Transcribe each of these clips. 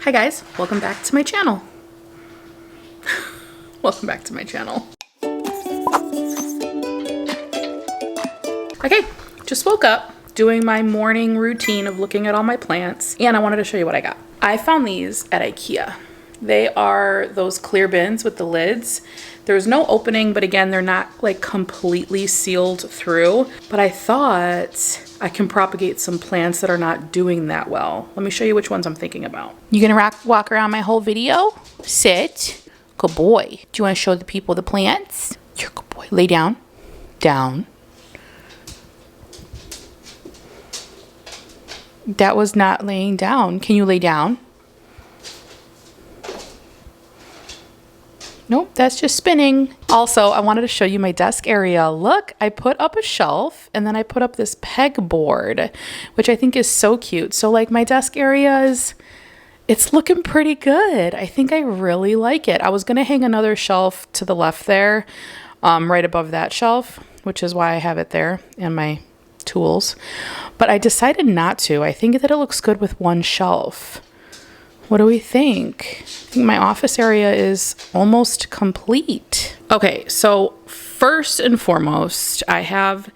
Hi guys, welcome back to my channel. Welcome back to my channel. Okay, just woke up doing my morning routine of looking at all my plants, and I wanted to show you what I got. I found these at IKEA. They are those clear bins with the lids. There's no opening, but again, they're not like completely sealed through. But I thought I can propagate some plants that are not doing that well. Let me show you which ones I'm thinking about. You gonna walk around my whole video? Sit. Good boy. Do you wanna show the people the plants? You're a good boy. Lay down. Down. That was not laying down. Can you lay down? Nope, that's just spinning. Also, I wanted to show you my desk area. Look, I put up a shelf and then I put up this pegboard, which I think is so cute. So like my desk area it's looking pretty good. I think I really like it. I was gonna hang another shelf to the left there, right above that shelf, which is why I have it there and my tools. But I decided not to. I think that it looks good with one shelf. What do we think? I think my office area is almost complete. Okay, so first and foremost, I have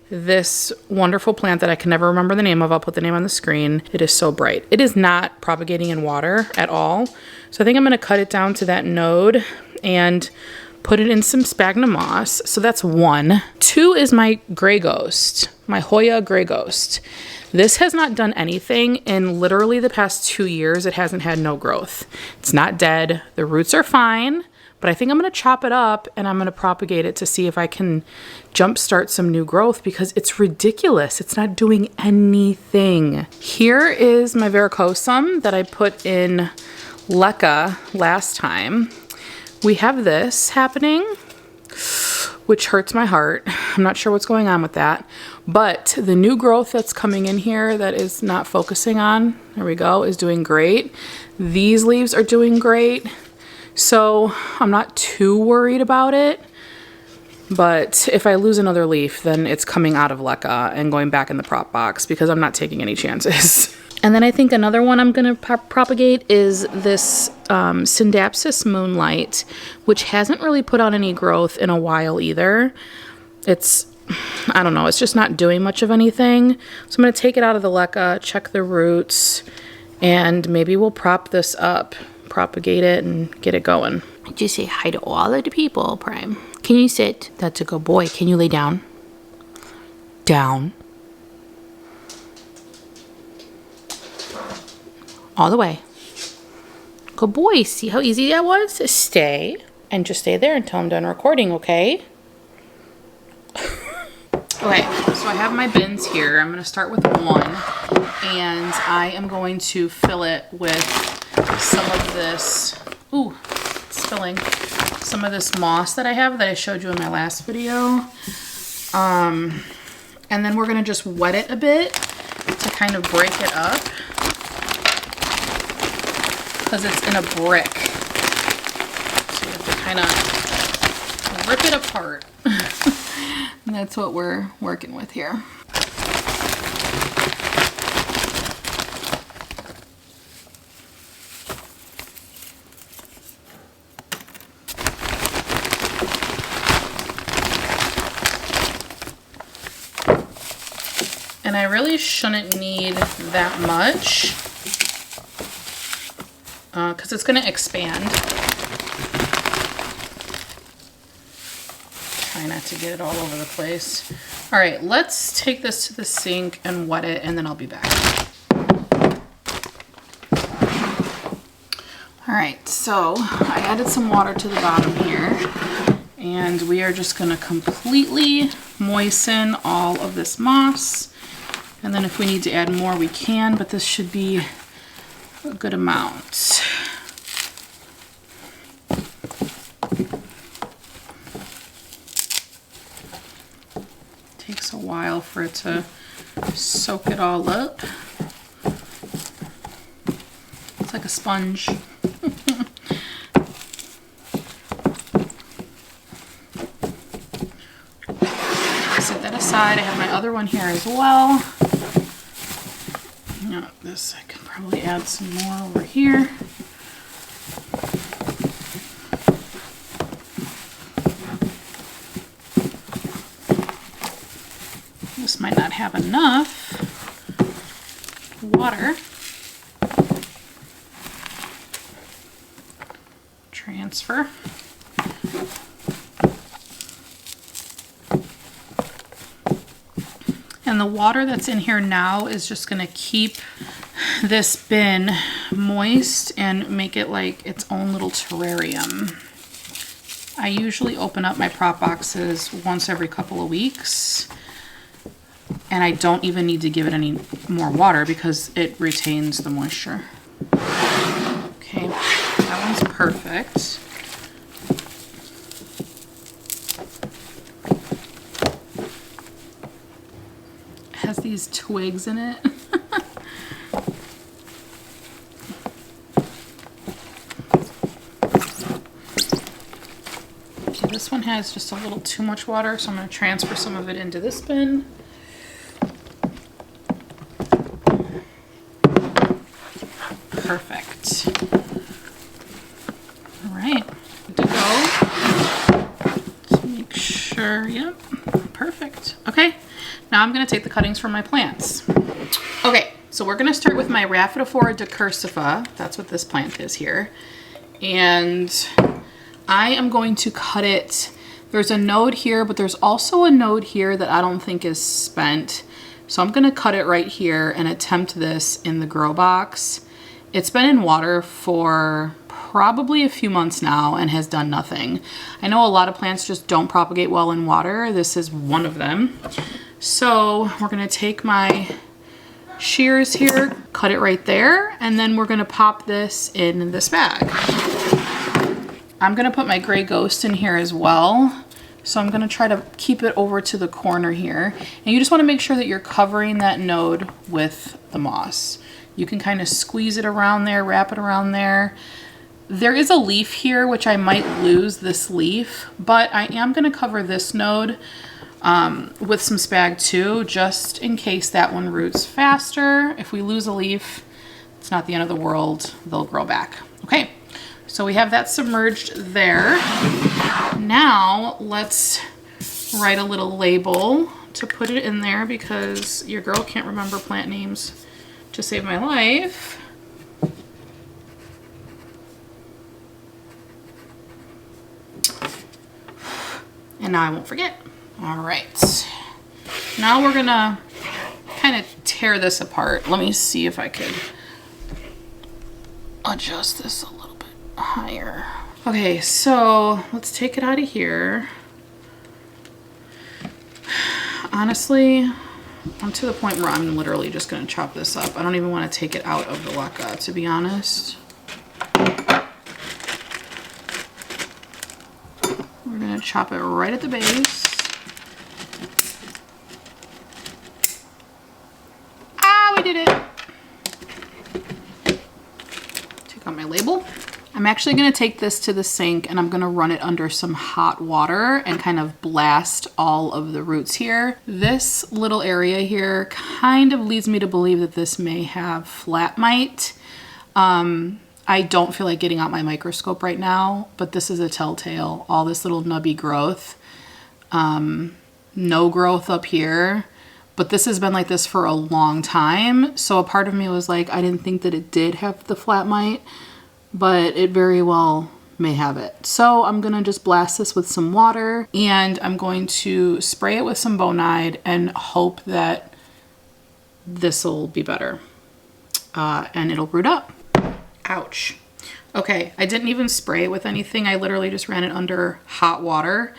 this wonderful plant that I can never remember the name of. I'll put the name on the screen. It is so bright. It is not propagating in water at all. So I think I'm gonna cut it down to that node and put it in some Sphagnum Moss. So that's one. Two is my gray ghost, my Hoya gray ghost. This has not done anything in literally the past 2 years. It hasn't had no growth. It's not dead. The roots are fine, but I think I'm gonna chop it up and I'm gonna propagate it to see if I can jumpstart some new growth because it's ridiculous. It's not doing anything. Here is my varicosum that I put in leca last time. We have this happening, which hurts my heart. I'm not sure what's going on with that. But the new growth that's coming in here that is not focusing on, there we go, is doing great. These leaves are doing great. So I'm not too worried about it. But if I lose another leaf, then it's coming out of leca and going back in the prop box because I'm not taking any chances. And then I think another one I'm gonna propagate is this Syndapsis Moonlight, which hasn't really put on any growth in a while either. I don't know, it's just not doing much of anything. So I'm gonna take it out of the leca, check the roots, and maybe we'll prop this up, propagate it, and get it going. Just say hi to all of the people, Prime. Can you sit? That's a good boy. Can you lay down? Down. All the way. Good boy. See how easy that was? Stay. And just stay there until I'm done recording, okay? Okay, so I have my bins here. I'm going to start with one. And I am going to fill it with some of this. Ooh, it's filling. Some of this moss that I have that I showed you in my last video. And then we're going to just wet it a bit to kind of break it up. Because it's in a brick. So you have to kind of rip it apart. And that's what we're working with here. And I really shouldn't need that much. Because it's going to expand. Try not to get it all over the place. All right, let's take this to the sink and wet it, and then I'll be back. All right, so I added some water to the bottom here, and we are just going to completely moisten all of this moss. And then if we need to add more, we can, but this should be a good amount. Takes a while for it to soak it all up. It's like a sponge. Set that aside. I have my other one here as well. This I can probably add some more over here. enough water. Transfer. And the water that's in here now is just gonna keep this bin moist and make it like its own little terrarium. I usually open up my prop boxes once every couple of weeks, and I don't even need to give it any more water because it retains the moisture. Okay, that one's perfect. Has these twigs in it. Okay, this one has just a little too much water, so I'm going to transfer some of it into this bin. Perfect. All right, good to go. Just make sure, yep, perfect. Okay. Now I'm going to take the cuttings from my plants. Okay, so we're going to start with my Rhaphidophora decursiva. That's what this plant is here. And I am going to cut it. There's a node here, but there's also a node here that I don't think is spent. So I'm going to cut it right here and attempt this in the grow box. It's been in water for probably a few months now and has done nothing. I know a lot of plants just don't propagate well in water. This is one of them. So we're gonna take my shears here, cut it right there, and then we're gonna pop this in this bag. I'm gonna put my gray ghost in here as well. So I'm gonna try to keep it over to the corner here. And you just wanna make sure that you're covering that node with the moss. You can kind of squeeze it around there, wrap it around there. There is a leaf here, which I might lose this leaf, but I am gonna cover this node with some spag too, just in case that one roots faster. If we lose a leaf, it's not the end of the world. They'll grow back. Okay, so we have that submerged there. Now let's write a little label to put it in there because your girl can't remember plant names to save my life. And now I won't forget. All right, now we're gonna kind of tear this apart. Let me see if I could adjust this a little bit higher. Okay, so let's take it out of here. Honestly, I'm to the point where I'm literally just gonna chop this up. I don't even want to take it out of the waka, to be honest. We're gonna chop it right at the base. We did it. Take out my label. I'm actually going to take this to the sink and I'm going to run it under some hot water and kind of blast all of the roots here. This little area here kind of leads me to believe that this may have flat mite. I don't feel like getting out my microscope right now, but this is a telltale. All this little nubby growth. No growth up here. But this has been like this for a long time. So a part of me was like, I didn't think that it did have the flat mite, but it very well may have it. So I'm gonna just blast this with some water and I'm going to spray it with some bonide and hope that this will be better and it'll root up. Ouch. Okay, I didn't even spray it with anything. I literally just ran it under hot water.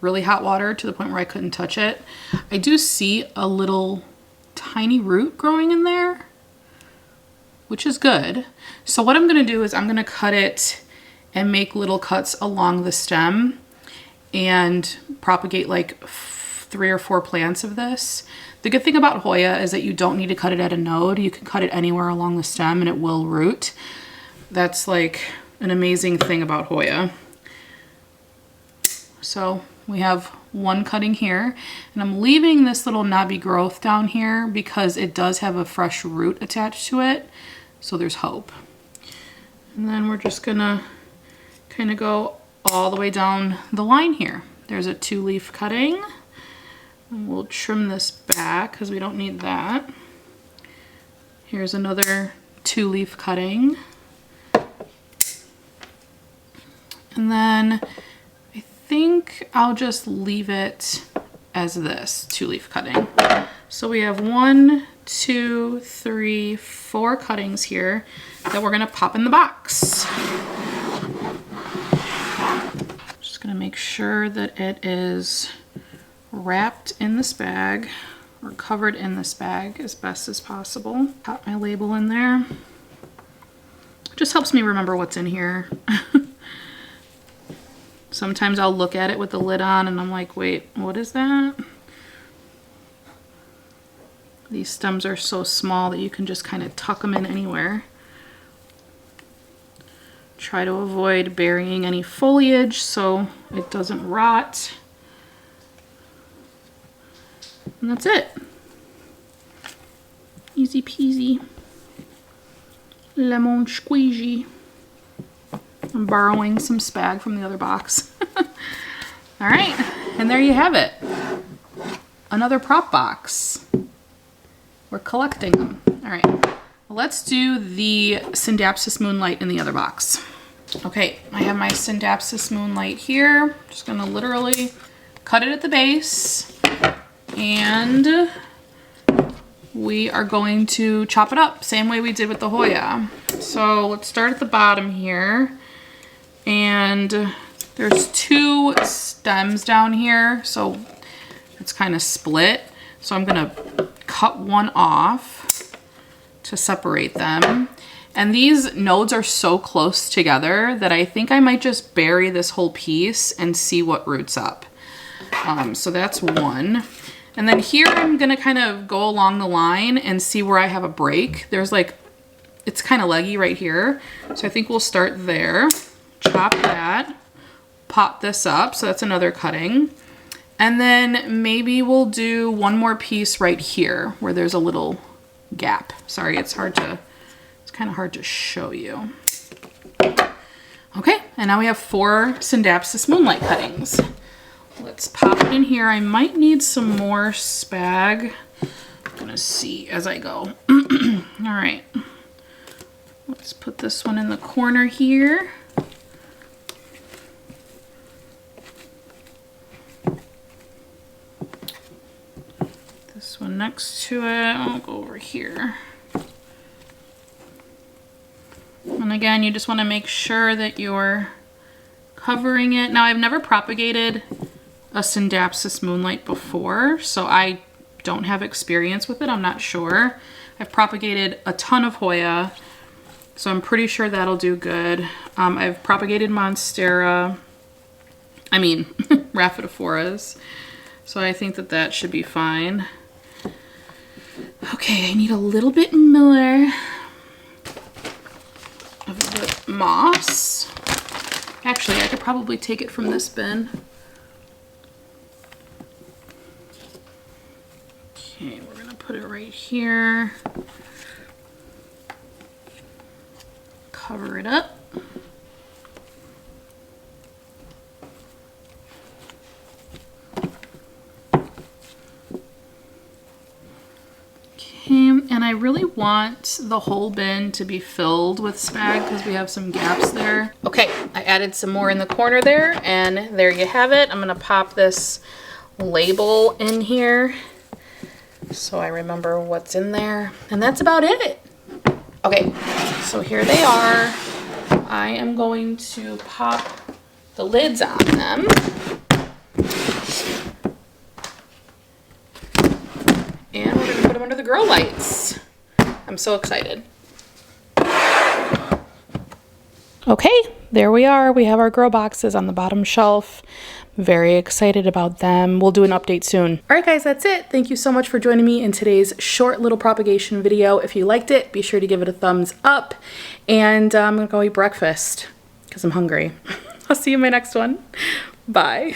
Really hot water to the point where I couldn't touch it. I do see a little tiny root growing in there, which is good. So what I'm gonna do is I'm gonna cut it and make little cuts along the stem and propagate like 3 or 4 plants of this. The good thing about Hoya is that you don't need to cut it at a node. You can cut it anywhere along the stem and it will root. That's like an amazing thing about Hoya. So we have one cutting here and I'm leaving this little knobby growth down here because it does have a fresh root attached to it. So there's hope. And then we're just gonna kind of go all the way down the line here. There's a 2-leaf cutting. And we'll trim this back because we don't need that. Here's another 2-leaf cutting. And then I think I'll just leave it as this 2-leaf cutting. So we have 1, 2, 3, 4 cuttings here that we're gonna pop in the box. Just gonna make sure that it is wrapped in this bag or covered in this bag as best as possible. Pop my label in there. It just helps me remember what's in here. Sometimes I'll look at it with the lid on and I'm like, wait, what is that? These stems are so small that you can just kind of tuck them in anywhere. Try to avoid burying any foliage so it doesn't rot. And that's it. Easy peasy. Lemon squeezy. I'm borrowing some spag from the other box. All right, and there you have it. Another prop box. We're collecting them. All right, let's do the Scindapsus Moonlight in the other box. Okay, I have my Scindapsus Moonlight here. Just gonna literally cut it at the base, and we are going to chop it up, same way we did with the Hoya. So let's start at the bottom here. And there's 2 stems down here, so it's kind of split. So I'm gonna cut one off to separate them. And these nodes are so close together that I think I might just bury this whole piece and see what roots up. So that's one. And then here I'm gonna kind of go along the line and see where I have a break. There's like, it's kind of leggy right here. So I think we'll start there. Chop that, pop this up, so that's another cutting. And then maybe we'll do one more piece right here where there's a little gap. Sorry, it's kind of hard to show you. Okay, and now we have 4 Scindapsus Moonlight cuttings. Let's pop it in here. I might need some more spag. I'm gonna see as I go. All right, let's put this one in the corner here. This one next to it, I'll go over here. And again, you just want to make sure that you're covering it. Now, I've never propagated a Scindapsus Moonlight before, so I don't have experience with it. I'm not sure. I've propagated a ton of Hoya, so I'm pretty sure that'll do good. I've propagated Monstera, Rhapidophoras, so I think that that should be fine. Okay, I need a little bit more of the moss. Actually, I could probably take it from this bin. Okay, we're gonna put it right here. Cover it up. And I really want the whole bin to be filled with spag because we have some gaps there. Okay, I added some more in the corner there, and there you have it. I'm gonna pop this label in here so I remember what's in there. And that's about it. Okay, so here they are. I am going to pop the lids on them. And we're gonna put them under the grow lights. I'm so excited. Okay, there we are. We have our grow boxes on the bottom shelf. Very excited about them. We'll do an update soon. All right, guys, that's it. Thank you so much for joining me in today's short little propagation video. If you liked it, be sure to give it a thumbs up. And I'm gonna go eat breakfast because I'm hungry. I'll see you in my next one. Bye.